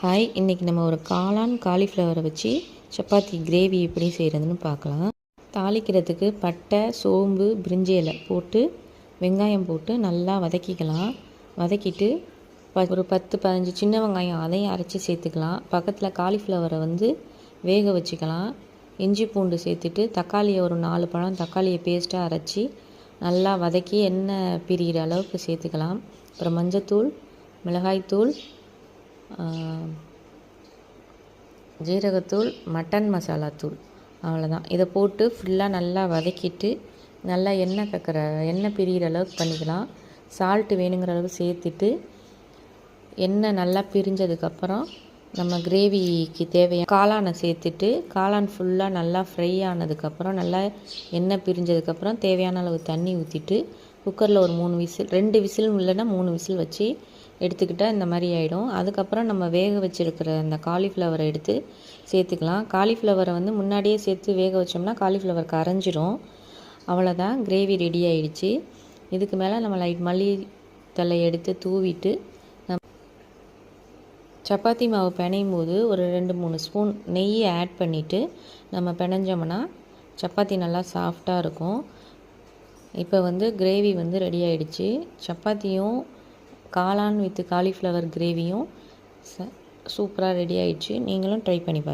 Hi, இன்றைக்கி நம்ம ஒரு காலிஃப்ளவரை வச்சு சப்பாத்தி கிரேவி எப்படி செய்கிறதுன்னு பார்க்கலாம். தாளிக்கிறதுக்கு பட்டை, சோம்பு, பிரிஞ்சி இலை போட்டு வெங்காயம் போட்டு நல்லா வதக்கிக்கலாம். வதக்கிட்டு ஒரு 10-15 சின்ன வெங்காயம் அதையும் அரைச்சி சேர்த்துக்கலாம். பக்கத்தில் காலிஃப்ளவரை வேக வச்சுக்கலாம். இஞ்சி பூண்டு சேர்த்துட்டு தக்காளியை ஒரு 4 பழம் தக்காளியை பேஸ்ட்டாக அரைச்சி நல்லா வதக்கி எண்ணெய் பிரிகிற அளவுக்கு சேர்த்துக்கலாம். அப்புறம் மஞ்சத்தூள், மிளகாய்த்தூள், ஜீரகத்தூள், மட்டன் மசாலா தூள், அவ்வளோதான். இதை போட்டு ஃபுல்லாக நல்லா வதக்கிட்டு நல்லா எண்ணெய் பிரிகிற அளவுக்கு பண்ணிக்கலாம். சால்ட்டு வேணுங்கிற அளவு சேர்த்துட்டு எண்ணெய் நல்லா பிரிஞ்சதுக்கப்புறம் நம்ம கிரேவிக்கு தேவையான காளானை சேர்த்துட்டு காளான் ஃபுல்லாக நல்லா ஃப்ரை ஆனதுக்கப்புறம் நல்லா எண்ணெய் பிரிஞ்சதுக்கப்புறம் தேவையான அளவு தண்ணி ஊற்றிட்டு குக்கரில் ஒரு 3 விசில் 2 விசில் இல்லைன்னா 3 விசில் வச்சு எடுத்துக்கிட்டால் இந்த மாதிரி ஆகிடும். அதுக்கப்புறம் நம்ம வேக வச்சுருக்கிற அந்த காலிஃப்ளவரை எடுத்து சேர்த்துக்கலாம். காலிஃப்ளவரை முன்னாடியே சேர்த்து வேக வச்சோம்னா காலிஃப்ளவர் கரைஞ்சிரும். அவ்வளோதான், கிரேவி ரெடி ஆகிடுச்சு. இதுக்கு மேலே நம்ம லைட் மல்லி தழை எடுத்து தூவிட்டு சப்பாத்தி மாவு பிணையும் போது ஒரு 2-3 ஸ்பூன் நெய்யை ஆட் பண்ணிவிட்டு நம்ம பிணைஞ்சோம்னா சப்பாத்தி நல்லா சாஃப்டாக இருக்கும். இப்போ கிரேவி ரெடி ஆகிடுச்சு. சப்பாத்தியும் காளான் வித் காலிஃப்ளவர் கிரேவியும் சூப்பராக ரெடி ஆகிடுச்சு. நீங்களும் ட்ரை பண்ணி பாருங்கள்.